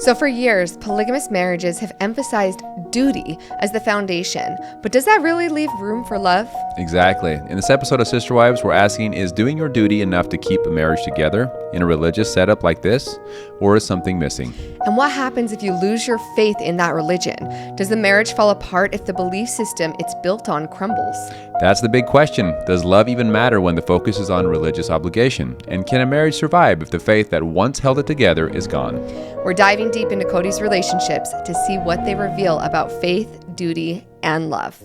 So for years, polygamous marriages have emphasized duty as the foundation. But does that really leave room for love? Exactly. In this episode of Sister Wives, we're asking, is doing your duty enough to keep a marriage together in a religious setup like this, or is something missing? And what happens if you lose your faith in that religion? Does the marriage fall apart if the belief system it's built on crumbles? That's the big question. Does love even matter when the focus is on religious obligation? And can a marriage survive if the faith that once held it together is gone? We're diving deep into Kody's relationships to see what they reveal about faith, duty, and love.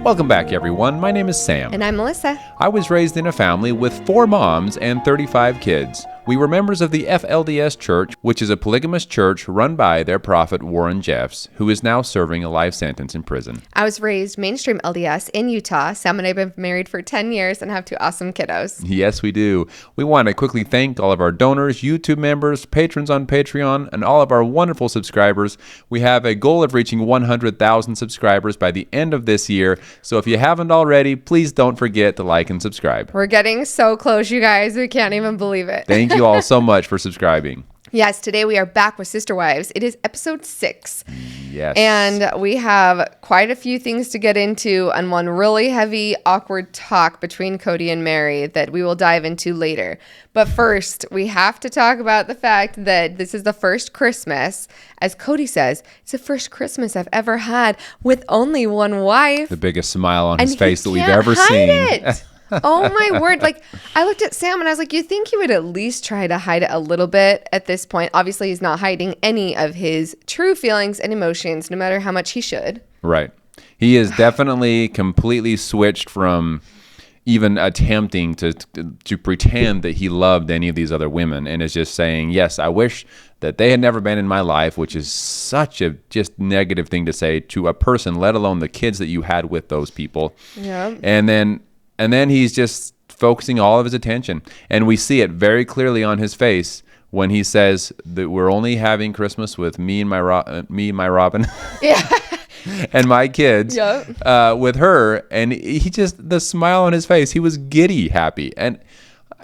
Welcome back, everyone. My name is Sam. And I'm Melissa. I was raised in a family with 4 moms and 35 kids. We were members of the F-LDS Church, which is a polygamous church run by their prophet Warren Jeffs, who is now serving a life sentence in prison. I was raised mainstream LDS in Utah. Sam and I have been married for 10 years and have 2 awesome kiddos. Yes, we do. We want to quickly thank all of our donors, YouTube members, patrons on Patreon, and all of our wonderful subscribers. We have a goal of reaching 100,000 subscribers by the end of this year. So if you haven't already, please don't forget to like and subscribe. We're getting so close, you guys. We can't even believe it. Thank you all so much for subscribing. Yes, today we are back with Sister Wives. It is episode 6. Yes. And we have quite a few things to get into and one really heavy, awkward talk between Kody and Mary that we will dive into later. But first, we have to talk about the fact that this is the first Christmas. As Kody says, it's the first Christmas I've ever had with only one wife. The biggest smile on his And face he that we've can't ever hide seen. It. Oh my word. Like, I looked at Sam and I was like, you think he would at least try to hide it a little bit at this point? Obviously, he's not hiding any of his true feelings and emotions, no matter how much he should. Right. He is definitely completely switched from even attempting to pretend that he loved any of these other women, and is just saying, yes, I wish that they had never been in my life, which is such a just negative thing to say to a person, let alone the kids that you had with those people. Yeah. And then he's just focusing all of his attention. And we see it very clearly on his face when he says that we're only having Christmas with me and my Robin. Yeah. And my kids. Yep. With her. And he just, the smile on his face, he was giddy happy. And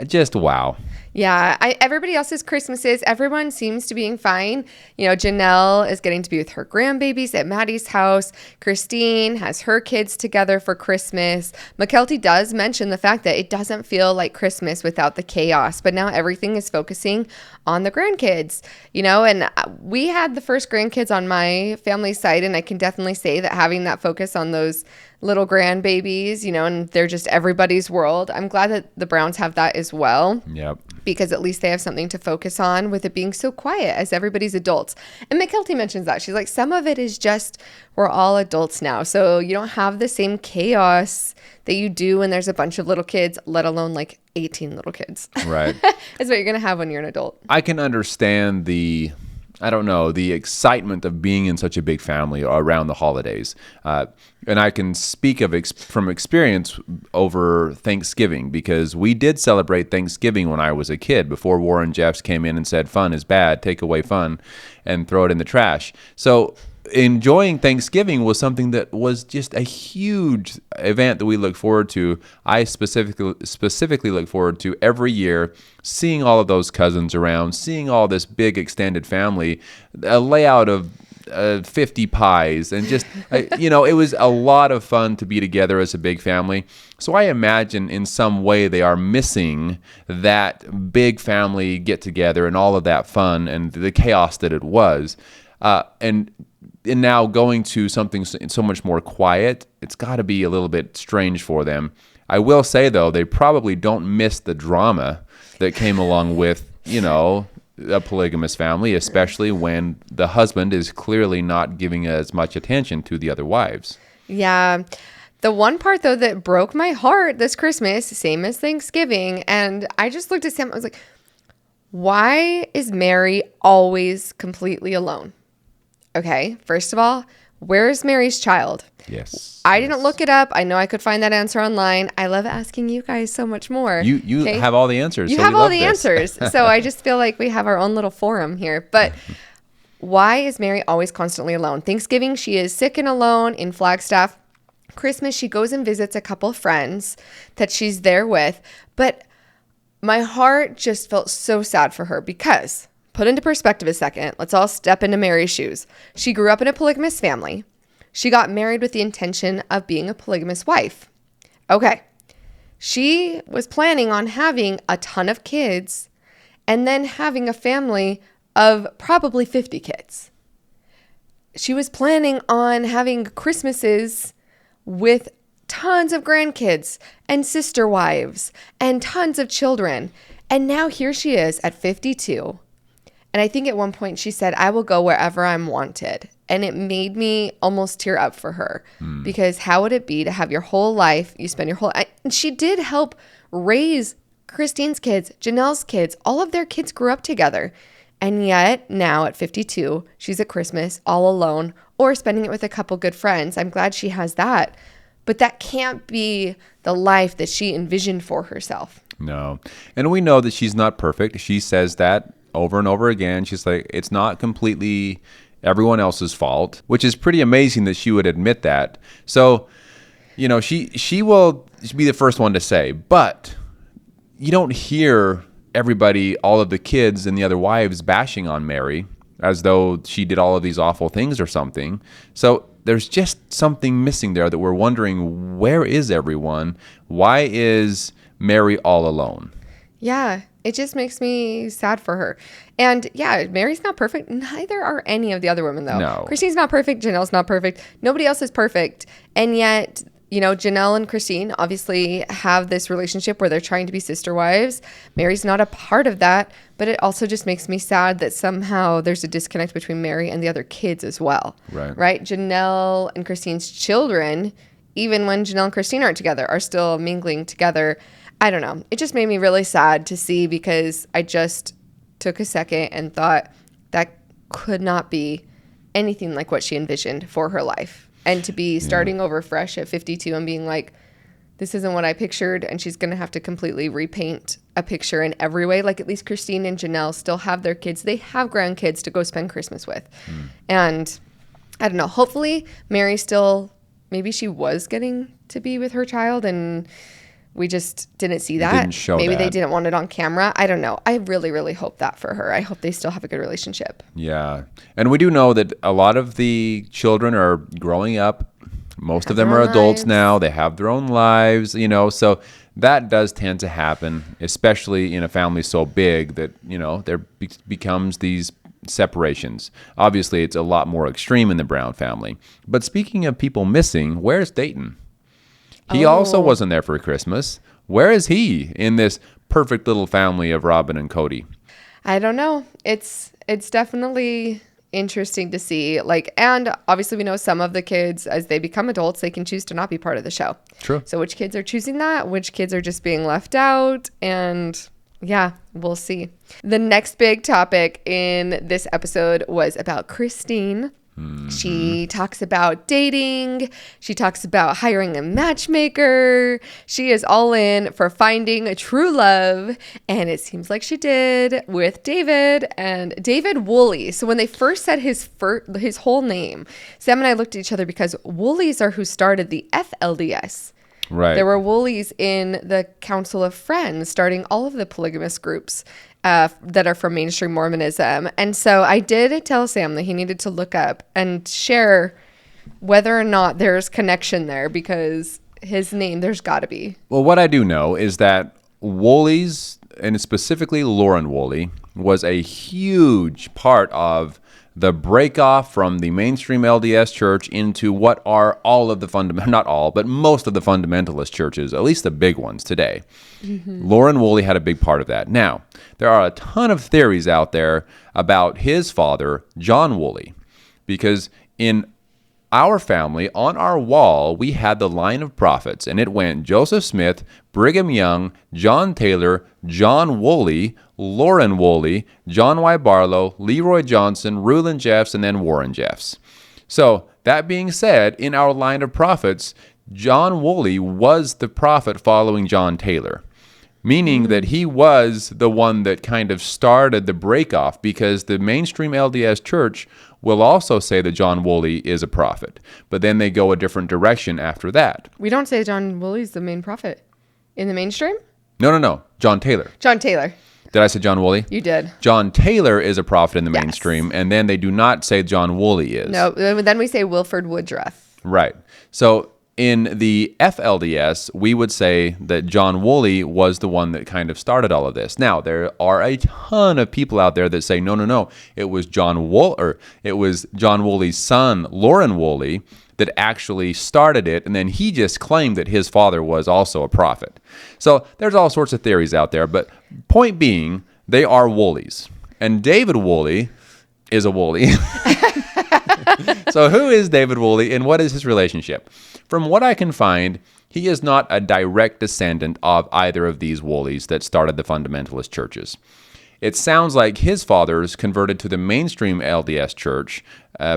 just wow. Yeah, everybody else's Christmases, everyone seems to be fine. You know, Janelle is getting to be with her grandbabies at Maddie's house. Christine has her kids together for Christmas. McKelty does mention the fact that it doesn't feel like Christmas without the chaos, but now everything is focusing on the grandkids, you know, and we had the first grandkids on my family side, and I can definitely say that having that focus on those little grandbabies, you know, and they're just everybody's world. I'm glad that the Browns have that as well. Yep. Because at least they have something to focus on with it being so quiet as everybody's adults. And McKelty mentions that. She's like, some of it is just we're all adults now. So you don't have the same chaos that you do when there's a bunch of little kids, let alone like 18 little kids. Right. That's what you're going to have when you're an adult. I can understand the excitement of being in such a big family around the holidays. And I can speak of from experience over Thanksgiving, because we did celebrate Thanksgiving when I was a kid, before Warren Jeffs came in and said, fun is bad, take away fun and throw it in the trash. So enjoying Thanksgiving was something that was just a huge event that we look forward to. I specifically look forward to every year, seeing all of those cousins around, seeing all this big extended family, a layout of 50 pies, and just, it was a lot of fun to be together as a big family. So I imagine in some way they are missing that big family get together and all of that fun and the chaos that it was. And now going to something so much more quiet, it's got to be a little bit strange for them. I will say, though, they probably don't miss the drama that came along with, a polygamous family, especially when the husband is clearly not giving as much attention to the other wives. Yeah. The one part, though, that broke my heart this Christmas, same as Thanksgiving, and I just looked at Sam, I was like, why is Mary always completely alone? Okay, first of all, where's Mary's child? Yes. I didn't look it up. I know I could find that answer online. I love asking you guys so much more. You have all the answers. You have all the answers. So I just feel like we have our own little forum here. But why is Mary always constantly alone? Thanksgiving, she is sick and alone in Flagstaff. Christmas, she goes and visits a couple friends that she's there with. But my heart just felt so sad for her because, put into perspective a second, let's all step into Mary's shoes. She grew up in a polygamous family. She got married with the intention of being a polygamous wife. Okay. She was planning on having a ton of kids and then having a family of probably 50 kids. She was planning on having Christmases with tons of grandkids and sister wives and tons of children. And now here she is at 52. And I think at one point she said, I will go wherever I'm wanted. And it made me almost tear up for her because how would it be to have your whole life, you spend your whole, and she did help raise Christine's kids, Janelle's kids, all of their kids grew up together. And yet now at 52, she's at Christmas all alone or spending it with a couple good friends. I'm glad she has that. But that can't be the life that she envisioned for herself. No. And we know that she's not perfect. She says that over and over again. She's like, it's not completely everyone else's fault, which is pretty amazing that she would admit that. So, you know, she will be the first one to say, but you don't hear everybody, all of the kids and the other wives bashing on Mary as though she did all of these awful things or something. So there's just something missing there that we're wondering, where is everyone? Why is Mary all alone? Yeah, it just makes me sad for her. And yeah, Mary's not perfect. Neither are any of the other women, though. No. Christine's not perfect. Janelle's not perfect. Nobody else is perfect. And yet, you know, Janelle and Christine obviously have this relationship where they're trying to be sister wives. Mary's not a part of that, but it also just makes me sad that somehow there's a disconnect between Mary and the other kids as well. Right? Janelle and Christine's children, even when Janelle and Christine aren't together, are still mingling together. I don't know. It just made me really sad to see because I just took a second and thought that could not be anything like what she envisioned for her life. And to be starting over fresh at 52 and being like, this isn't what I pictured, and she's going to have to completely repaint a picture in every way. Like, at least Christine and Janelle still have their kids. They have grandkids to go spend Christmas with. And I don't know. Hopefully, Mary still, maybe she was getting to be with her child, and we just didn't see that. Didn't show maybe that. they didn't want it on camera. I don't know. I really, really hope that for her. I hope they still have a good relationship. Yeah. And we do know that a lot of the children are growing up. Most of them are adults now. They have their own lives, you know, so that does tend to happen, especially in a family so big that, you know, there becomes these separations. Obviously, it's a lot more extreme in the Brown family. But speaking of people missing, where's Dayton? He also wasn't there for Christmas. Where is he in this perfect little family of Robin and Kody? I don't know. It's definitely interesting to see. Like, and obviously we know some of the kids, as they become adults, they can choose to not be part of the show. True. So which kids are choosing that? Which kids are just being left out? And yeah, we'll see. The next big topic in this episode was about Christine. She talks about dating. She talks about hiring a matchmaker. She is all in for finding a true love. And it seems like she did with David and David Woolley. So when they first said his whole name, Sam and I looked at each other because Woolleys are who started the FLDS. Right. There were Woolleys in the Council of Friends, starting all of the polygamous groups that are from mainstream Mormonism. And so I did tell Sam that he needed to look up and share whether or not there's connection there, because his name, there's got to be. Well, what I do know is that Wooley's, and specifically Lauren Woolley, was a huge part of the break off from the mainstream LDS church into what are all of the not all, but most of the fundamentalist churches, at least the big ones today. Lauren Woolley had a big part of that. Now, there are a ton of theories out there about his father, John Woolley, because in our family, on our wall, we had the line of prophets, and it went Joseph Smith, Brigham Young, John Taylor, John Woolley, Lauren Woolley, John Y. Barlow, Leroy Johnson, Reuben Jeffs, and then Warren Jeffs. So that being said, in our line of prophets, John Woolley was the prophet following John Taylor, meaning that he was the one that kind of started the breakoff, because the mainstream LDS church will also say that John Woolley is a prophet, but then they go a different direction after that. We don't say John Woolley's the main prophet in the mainstream. No. John Taylor. John Taylor. Did I say John Woolley? You did. John Taylor is a prophet in the mainstream, and then they do not say John Woolley is. No, then we say Wilford Woodruff. Right. So in the FLDS, we would say that John Woolley was the one that kind of started all of this. Now, there are a ton of people out there that say, no. It was John Woolley's son, Lauren Woolley, that actually started it, and then he just claimed that his father was also a prophet. So there's all sorts of theories out there, but point being, they are Woolleys. And David Woolley is a Woolley. So who is David Woolley, and what is his relationship? From what I can find, he is not a direct descendant of either of these Woolleys that started the fundamentalist churches. It sounds like his fathers converted to the mainstream LDS church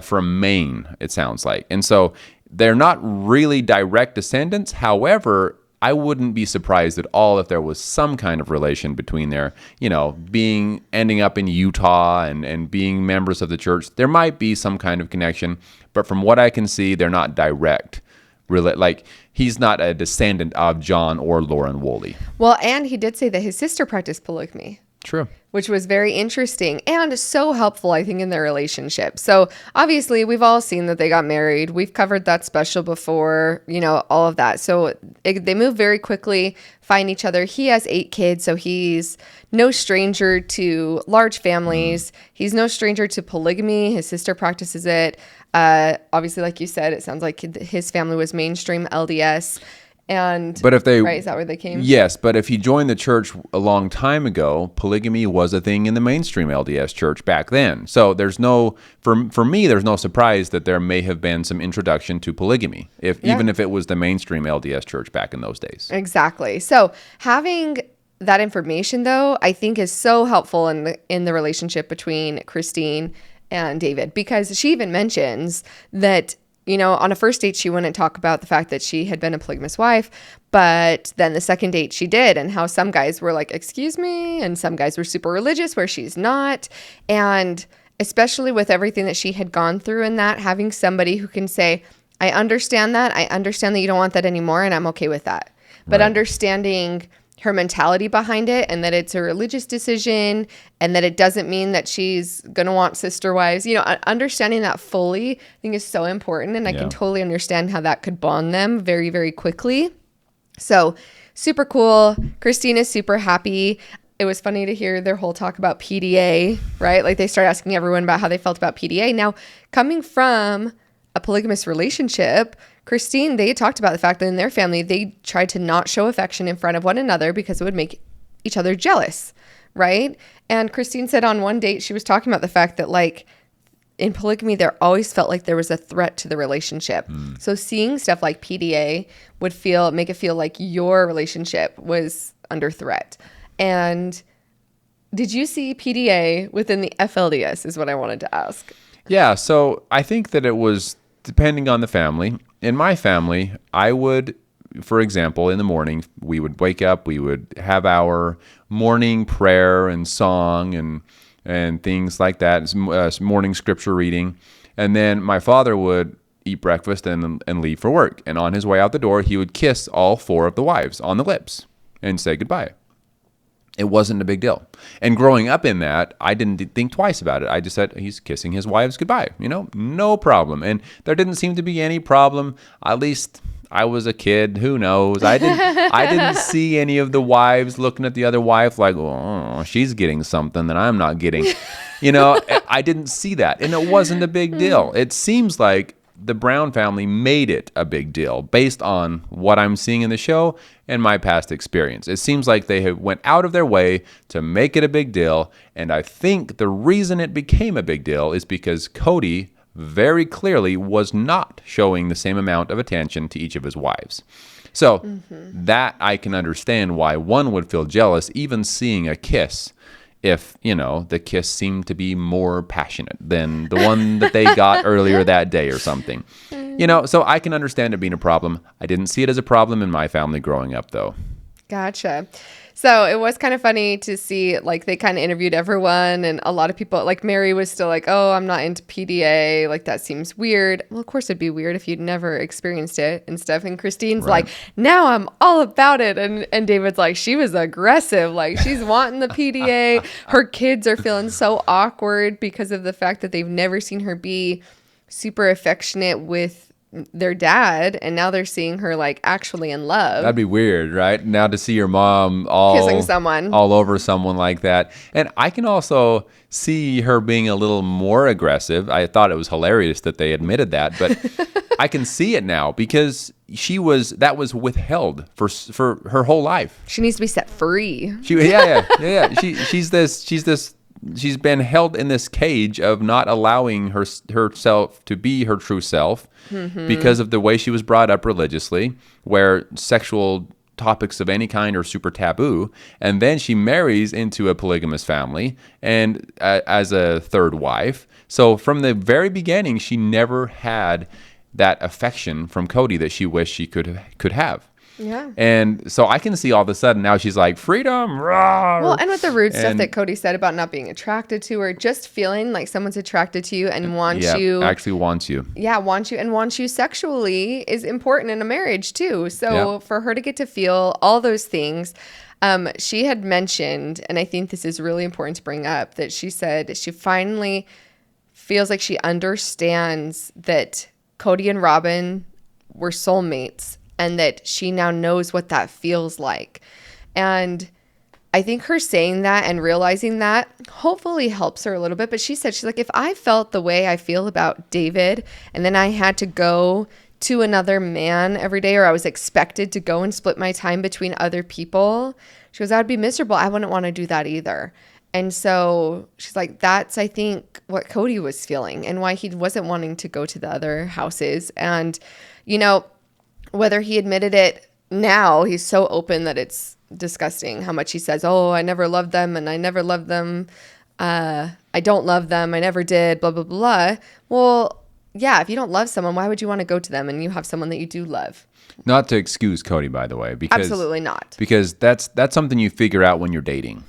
from Maine, it sounds like. And so they're not really direct descendants. However, I wouldn't be surprised at all if there was some kind of relation between their, ending up in Utah and being members of the church. There might be some kind of connection, but from what I can see, they're not direct. Like, he's not a descendant of John or Lauren Woolley. Well, and he did say that his sister practiced polygamy. True. Which was very interesting and so helpful, I think, in their relationship. So obviously, we've all seen that they got married. We've covered that special before, all of that. So they move very quickly, find each other. He has 8 kids, so he's no stranger to large families. He's no stranger to polygamy. His sister practices it. Obviously, like you said, it sounds like his family was mainstream LDS. But if they, right, is that where they came? Yes, but if he joined the church a long time ago, polygamy was a thing in the mainstream LDS church back then. So there's for me, there's no surprise that there may have been some introduction to polygamy, even if it was the mainstream LDS church back in those days. Exactly. So having that information, though, I think is so helpful in the relationship between Christine and David, because she even mentions that, on a first date, she wouldn't talk about the fact that she had been a polygamous wife, but then the second date she did, and how some guys were like, excuse me, and some guys were super religious where she's not. And especially with everything that she had gone through in that, having somebody who can say, I understand that you don't want that anymore, and I'm okay with that. But right. Understanding her mentality behind it, and that it's a religious decision, and that it doesn't mean that she's going to want sister wives. Understanding that fully, I think, is so important, and I can totally understand how that could bond them very, very quickly. So super cool. Christine is super happy. It was funny to hear their whole talk about PDA, right? Like, they started asking everyone about how they felt about PDA. Now, coming from a polygamous relationship, Christine, they talked about the fact that in their family, they tried to not show affection in front of one another because it would make each other jealous, right? And Christine said on one date, she was talking about the fact that, like, in polygamy, there always felt like there was a threat to the relationship. So seeing stuff like PDA would make it feel like your relationship was under threat. And did you see PDA within the FLDS is what I wanted to ask. Yeah, so I think that it was depending on the family. In my family, I would, for example, in the morning, we would wake up, we would have our morning prayer and song and things like that, morning scripture reading. And then my father would eat breakfast and leave for work. And on his way out the door, he would kiss all 4 of the wives on the lips and say goodbye. It wasn't a big deal. And growing up in that, I didn't think twice about it. I just said, he's kissing his wives goodbye. No problem. And there didn't seem to be any problem. At least I was a kid. Who knows? I didn't see any of the wives looking at the other wife like, oh, she's getting something that I'm not getting. I didn't see that. And it wasn't a big deal. It seems like the Brown family made it a big deal based on what I'm seeing in the show and my past experience. It seems like they went out of their way to make it a big deal, and I think the reason it became a big deal is because Kody very clearly was not showing the same amount of attention to each of his wives. So that I can understand why one would feel jealous even seeing a kiss, if, the kiss seemed to be more passionate than the one that they got earlier that day or something. So I can understand it being a problem. I didn't see it as a problem in my family growing up, though. Gotcha. So it was kind of funny to see, like, they kind of interviewed everyone, and a lot of people, like, Mary was still like, oh, I'm not into PDA. Like, that seems weird. Well, of course it'd be weird if you'd never experienced it and stuff. And Christine's Right. like, now I'm all about it. And David's like, she was aggressive. Like, she's wanting the PDA. Her kids are feeling so awkward because of the fact that they've never seen her be super affectionate with their dad, and now they're seeing her like actually in love. That'd be weird, right? Now to see your mom Kissing someone. all over someone like that. And I can also see her being a little more aggressive. I thought it was hilarious that they admitted that, but I can see it now because that was withheld for her whole life. She needs to be set free. Yeah. She's been held in this cage of not allowing herself to be her true self because of the way she was brought up religiously, where sexual topics of any kind are super taboo. And then she marries into a polygamous family and as a third wife. So from the very beginning, she never had that affection from Kody that she wished she could have. Yeah. And so I can see all of a sudden now she's like, freedom, rah! Well, and with the rude stuff that Kody said about not being attracted to her, just feeling like someone's attracted to you and wants you. Actually wants you. Yeah, wants you sexually is important in a marriage too. So for her to get to feel all those things, she had mentioned, and I think this is really important to bring up, that she said she finally feels like she understands that Kody and Robin were soulmates, and that she now knows what that feels like. And I think her saying that and realizing that hopefully helps her a little bit. But she's like, if I felt the way I feel about David, and then I had to go to another man every day, or I was expected to go and split my time between other people, she goes, I'd be miserable. I wouldn't want to do that either. And so she's like, that's, I think, what Kody was feeling and why he wasn't wanting to go to the other houses. And, you know, whether he admitted it now, he's so open that it's disgusting how much he says, oh, I never loved them and I never loved them. I don't love them. I never did, blah, blah, blah. Well, yeah, if you don't love someone, why would you want to go to them and you have someone that you do love? Not to excuse Kody, by the way. Because, absolutely not. Because that's something you figure out when you're dating.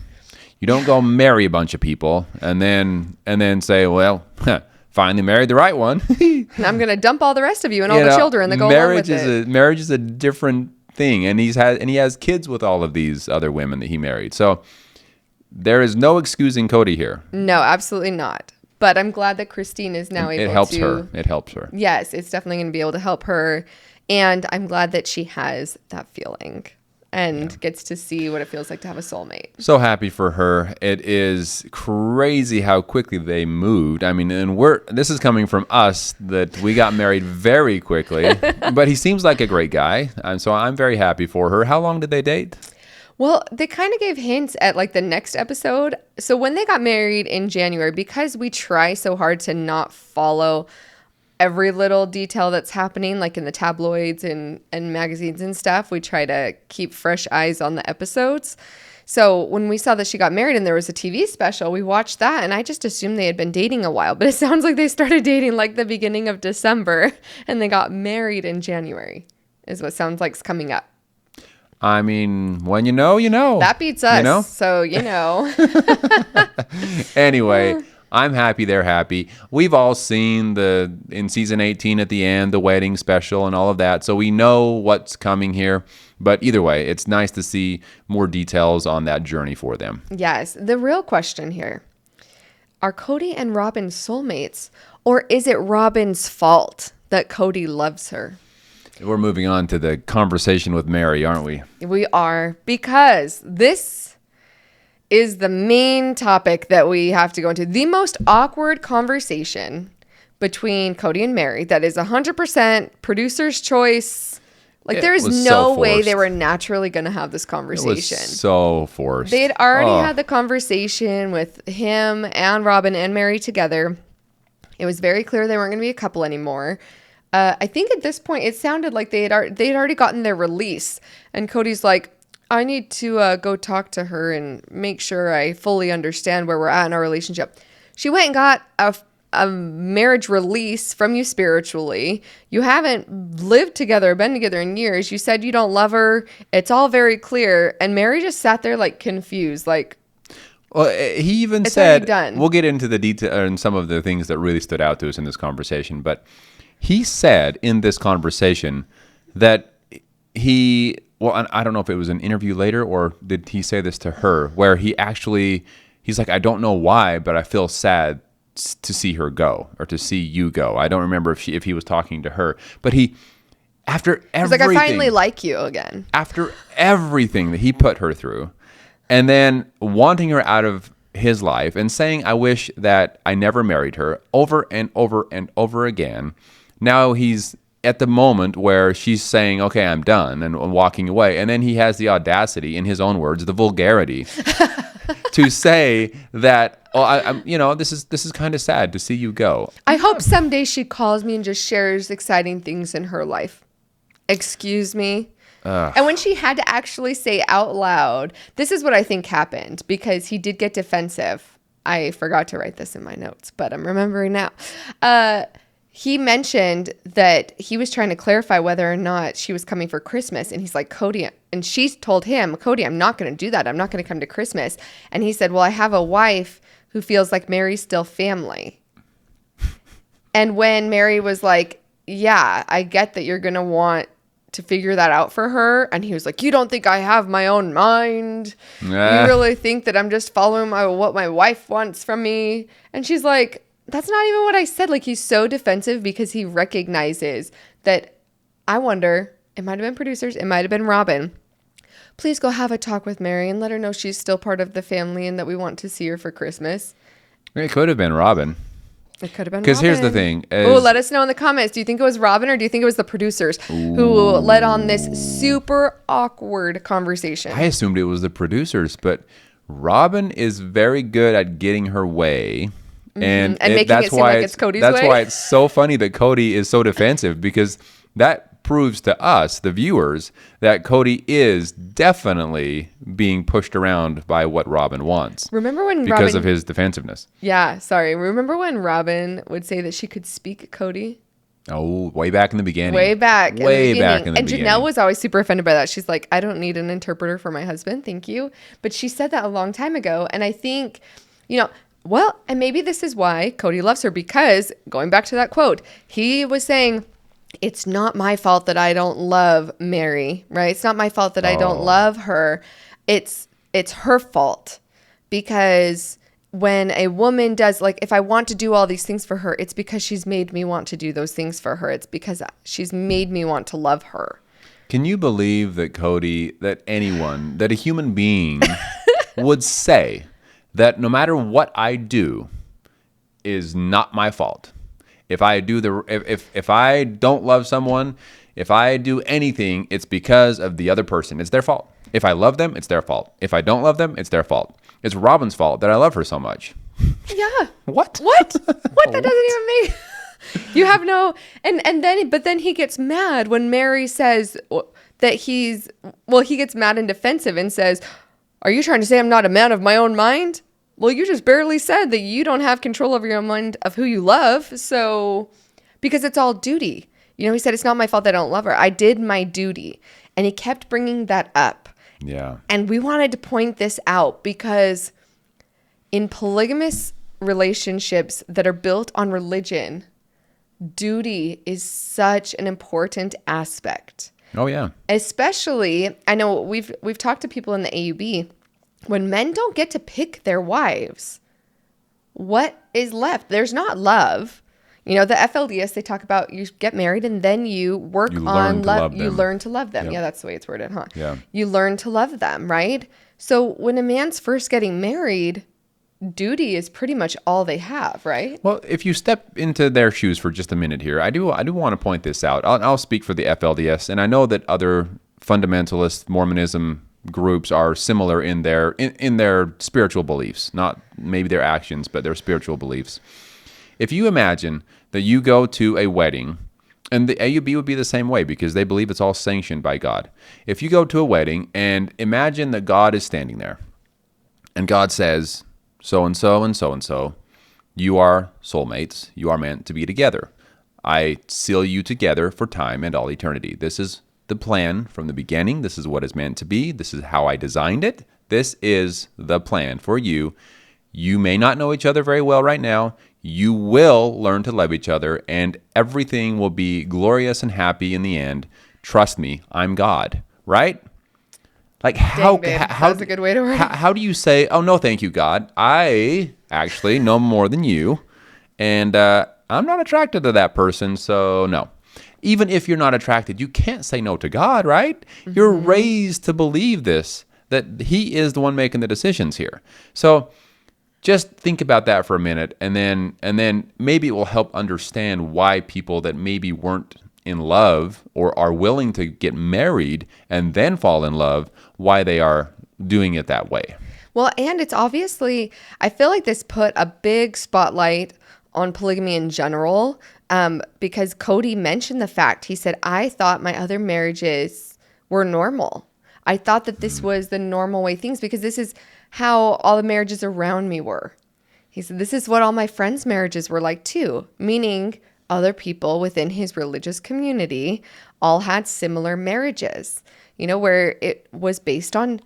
You don't go marry a bunch of people and then say, well, finally married the right one. And I'm going to dump all the rest of you and all the children that go along with it. Marriage is a different thing, and he has kids with all of these other women that he married. So there is no excusing Kody here. No, absolutely not. But I'm glad that Christine is now able to. It helps her. Yes, it's definitely going to be able to help her. And I'm glad that she has that feeling and gets to see what it feels like to have a soulmate. So happy for her. It is crazy how quickly they moved. I mean, and this is coming from us that we got married very quickly, but he seems like a great guy. And so I'm very happy for her. How long did they date? Well, they kind of gave hints at like the next episode. So when they got married in January, because we try so hard to not follow every little detail that's happening, like in the tabloids and magazines and stuff, we try to keep fresh eyes on the episodes. So when we saw that she got married and there was a TV special, we watched that, and I just assumed they had been dating a while. But it sounds like they started dating like the beginning of December, and they got married in January, is what sounds like is coming up. I mean, when you know, you know. That beats us. You know? So, you know. Anyway, I'm happy they're happy. We've all seen in season 18 at the end, the wedding special and all of that. So we know what's coming here. But either way, it's nice to see more details on that journey for them. Yes. The real question here, are Kody and Robin soulmates, or is it Robin's fault that Kody loves her? We're moving on to the conversation with Mary, aren't we? We are, because this is the main topic that we have to go into. The most awkward conversation between Kody and Mary that is 100% producer's choice. Like, there is no way they were naturally going to have this conversation. It was so forced. They had already had the conversation with him and Robin and Mary together. It was very clear they weren't going to be a couple anymore. I think at this point, it sounded like they had already gotten their release. And Cody's like, I need to go talk to her and make sure I fully understand where we're at in our relationship. She went and got a marriage release from you spiritually. You haven't lived together, been together in years. You said you don't love her. It's all very clear. And Mary just sat there like confused, like, well, he even it's said, already done. We'll get into the detail and some of the things that really stood out to us in this conversation, but he said in this conversation that well, I don't know if it was an interview later or did he say this to her, where he's like, I don't know why, but I feel sad to see her go or to see you go. I don't remember if he was talking to her, but after everything, he's like, I finally like you again. After everything that he put her through, and then wanting her out of his life and saying, I wish that I never married her, over and over and over again. Now he's at the moment where she's saying, okay, I'm done, and walking away. And then he has the audacity, in his own words, the vulgarity, to say that, this is kind of sad to see you go. I hope someday she calls me and just shares exciting things in her life. Excuse me. And when she had to actually say out loud, this is what I think happened, because he did get defensive. I forgot to write this in my notes, but I'm remembering now. He mentioned that he was trying to clarify whether or not she was coming for Christmas. And he's like, Kody, and she told him, Kody, I'm not going to do that. I'm not going to come to Christmas. And he said, well, I have a wife who feels like Mary's still family. And when Mary was like, yeah, I get that you're going to want to figure that out for her. And he was like, you don't think I have my own mind? You really think that I'm just following what my wife wants from me? And she's like, that's not even what I said. Like, he's so defensive because he recognizes that, I wonder, it might have been producers, it might have been Robin. Please go have a talk with Mary and let her know she's still part of the family and that we want to see her for Christmas. It could have been Robin. It could have been Robin. Because here's the thing. Let us know in the comments. Do you think it was Robin or do you think it was the producers who led on this super awkward conversation? I assumed it was the producers, but Robin is very good at getting her way. And making it seem like it's Kody's way. That's why it's so funny that Kody is so defensive, because that proves to us, the viewers, that Kody is definitely being pushed around by what Robin wants. Remember when because of his defensiveness. Yeah, sorry. Remember when Robin would say that she could speak Kody? Oh, way back in the beginning. Way back in the beginning. And beginning. Janelle was always super offended by that. She's like, I don't need an interpreter for my husband. Thank you. But she said that a long time ago. And I think, well, and maybe this is why Kody loves her, because going back to that quote, he was saying, it's not my fault that I don't love Mary, right? It's not my fault that I don't love her. It's her fault, because when a woman does, like, if I want to do all these things for her, it's because she's made me want to do those things for her. It's because she's made me want to love her. Can you believe that that a human being would say that no matter what I do is not my fault? If I don't love someone, if I do anything, it's because of the other person. It's their fault. If I love them, it's their fault. If I don't love them, it's their fault. It's Robin's fault that I love her so much. Yeah. What? What? That doesn't even make... You have no... But then he gets mad when Mary says that he gets mad and defensive and says, are you trying to say I'm not a man of my own mind? Well, you just barely said that you don't have control over your mind of who you love. So, because it's all duty. He said, it's not my fault that I don't love her. I did my duty. And he kept bringing that up. Yeah. And we wanted to point this out because in polygamous relationships that are built on religion, duty is such an important aspect. Oh, yeah. Especially, I know we've talked to people in the AUB, when men don't get to pick their wives, what is left? There's not love. The FLDS, they talk about you get married and then you work on love. You learn to love them. Yep. Yeah, that's the way it's worded, huh? Yeah. You learn to love them, right? So when a man's first getting married, duty is pretty much all they have, right? Well, if you step into their shoes for just a minute here, I do want to point this out. I'll speak for the FLDS, and I know that other fundamentalist Mormonism groups are similar in their spiritual beliefs, not maybe their actions, but their spiritual beliefs. If you imagine that you go to a wedding, and the AUB would be the same way because they believe it's all sanctioned by God. If you go to a wedding and imagine that God is standing there, and God says, so and so and so and so, You are soulmates. You are meant to be together. I seal you together for time and all eternity. This is the plan from the beginning. This is what it's meant to be. This is how I designed it. This is the plan for you. You may not know each other very well right now. You will learn to love each other, and everything will be glorious and happy in the end. Trust me, I'm God, right? Like That's a good way to word it. How do you say, oh, no, thank you, God. I actually know more than you, and I'm not attracted to that person, so no. Even if you're not attracted, you can't say no to God, right? Mm-hmm. You're raised to believe this, that he is the one making the decisions here. So just think about that for a minute, and then maybe it will help understand why people that maybe weren't in love or are willing to get married and then fall in love, why they are doing it that way. Well, and it's obviously, I feel like this put a big spotlight on polygamy in general, because Kody mentioned the fact, he said, I thought my other marriages were normal. I thought that this was the normal way things, because this is how all the marriages around me were. He said, this is what all my friends' marriages were like too, meaning other people within his religious community all had similar marriages, where it was based on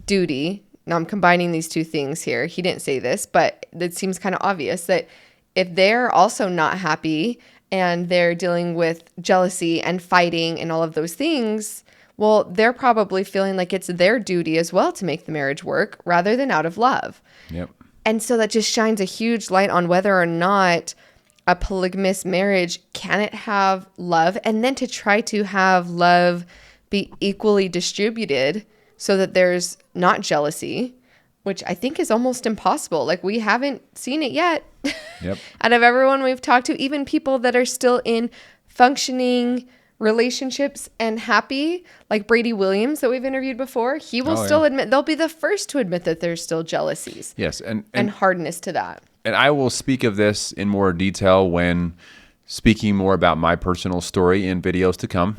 duty. Now I'm combining these two things here. He didn't say this, but it seems kind of obvious that if they're also not happy and they're dealing with jealousy and fighting and all of those things, well, they're probably feeling like it's their duty as well to make the marriage work rather than out of love. Yep. And so that just shines a huge light on whether or not a polygamous marriage, can it have love? And then to try to have love be equally distributed so that there's not jealousy, which I think is almost impossible. Like, we haven't seen it yet. Yep. Out of everyone we've talked to, even people that are still in functioning relationships and happy, like Brady Williams that we've interviewed before, he will still admit, they'll be the first to admit that there's still jealousies. Yes. And hardness to that. And I will speak of this in more detail when speaking more about my personal story in videos to come.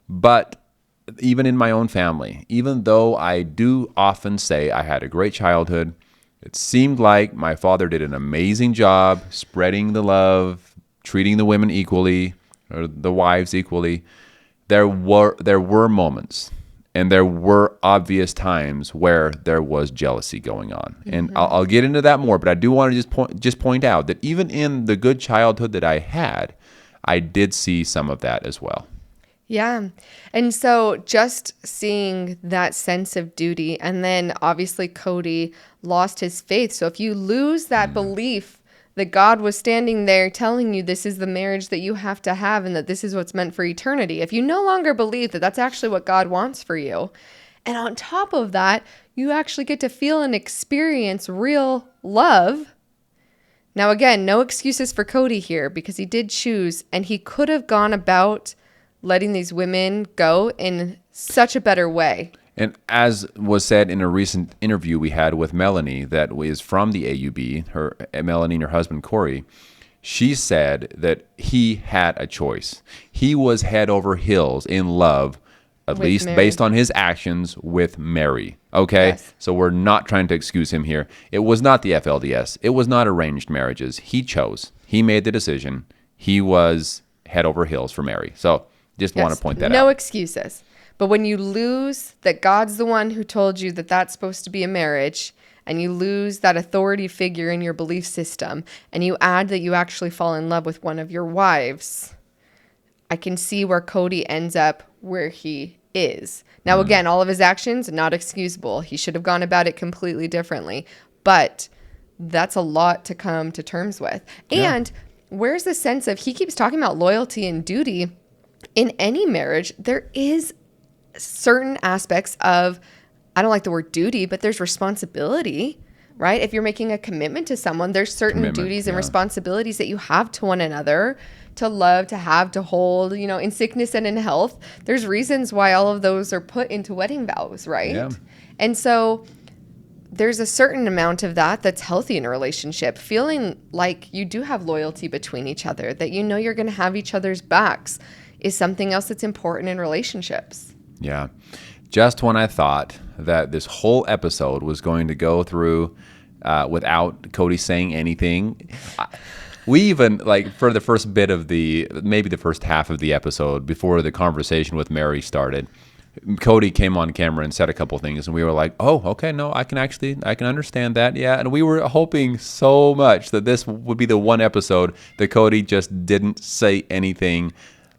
But even in my own family, even though I do often say I had a great childhood, it seemed like my father did an amazing job spreading the love, treating the women equally, or the wives equally. There were moments, and there were obvious times where there was jealousy going on. Mm-hmm. And I'll get into that more, but I do want to just point out that even in the good childhood that I had, I did see some of that as well. Yeah. And so just seeing that sense of duty, and then obviously Kody lost his faith. So if you lose that belief that God was standing there telling you this is the marriage that you have to have and that this is what's meant for eternity, if you no longer believe that that's actually what God wants for you, and on top of that, you actually get to feel and experience real love. Now, again, no excuses for Kody here, because he did choose, and he could have gone about letting these women go in such a better way. And as was said in a recent interview we had with Melanie, that is from the AUB, Melanie and her husband Corey, she said that he had a choice. He was head over heels in love, at least Mary, based on his actions with Mary. Okay? Yes. So we're not trying to excuse him here. It was not the FLDS. It was not arranged marriages. He chose. He made the decision. He was head over heels for Mary. So just want to point that out. No excuses. But when you lose that God's the one who told you that that's supposed to be a marriage, and you lose that authority figure in your belief system, and you add that you actually fall in love with one of your wives, I can see where Kody ends up where he is. Now, again, all of his actions, not excusable. He should have gone about it completely differently. But that's a lot to come to terms with. And where's the sense of, he keeps talking about loyalty and duty. In any marriage, there is certain aspects of, I don't like the word duty, but there's responsibility, right? If you're making a commitment to someone, there's certain duties and responsibilities that you have to one another, to love, to have, to hold, in sickness and in health. There's reasons why all of those are put into wedding vows, right? Yeah. And so there's a certain amount of that that's healthy in a relationship, feeling like you do have loyalty between each other, that you're going to have each other's backs, is something else that's important in relationships. Yeah. Just when I thought that this whole episode was going to go through without Kody saying anything. We even, like, for the first bit of maybe the first half of the episode, before the conversation with Mary started, Kody came on camera and said a couple things, and we were like, oh, okay, no, I can understand that, yeah. And we were hoping so much that this would be the one episode that Kody just didn't say anything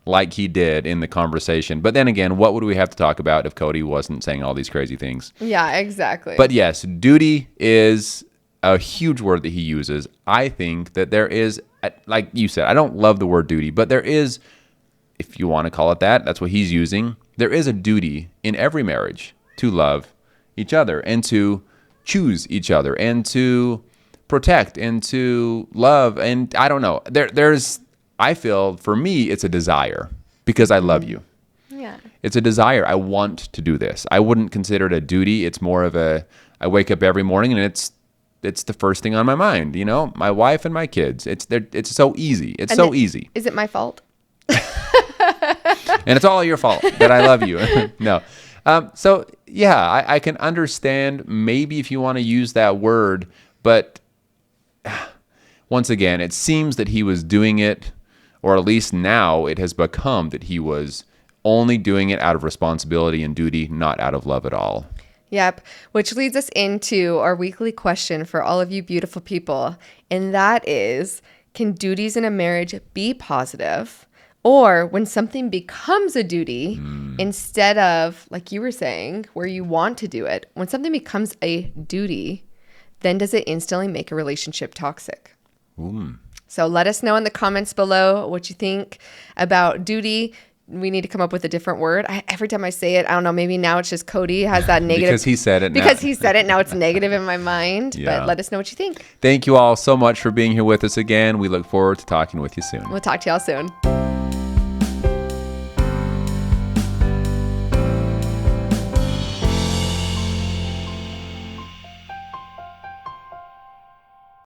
like he did in the conversation. But then again, what would we have to talk about if Kody wasn't saying all these crazy things? Yeah, exactly. But yes, duty is a huge word that he uses. I think that there is, like you said, I don't love the word duty, but there is, if you want to call it that, that's what he's using. There is a duty in every marriage to love each other and to choose each other and to protect and to love. And I don't know. I feel for me, it's a desire because I love you. Yeah. It's a desire. I want to do this. I wouldn't consider it a duty. It's more of I wake up every morning and it's the first thing on my mind. You know, my wife and my kids. It's so easy. It's so easy. Is it my fault? And it's all your fault that I love you. No. So, yeah, I can understand maybe if you want to use that word, but once again, it seems that he was doing it, or at least now it has become that he was only doing it out of responsibility and duty, not out of love at all. Yep, which leads us into our weekly question for all of you beautiful people, and that is, can duties in a marriage be positive? Or when something becomes a duty, instead of, like you were saying, where you want to do it, when something becomes a duty, then does it instantly make a relationship toxic? So let us know in the comments below what you think about duty. We need to come up with a different word. Every time I say it, I don't know, maybe now it's just Kody has that negative. Because he said it now. Because he said it, now it's negative in my mind. Yeah. But let us know what you think. Thank you all so much for being here with us again. We look forward to talking with you soon. We'll talk to y'all soon.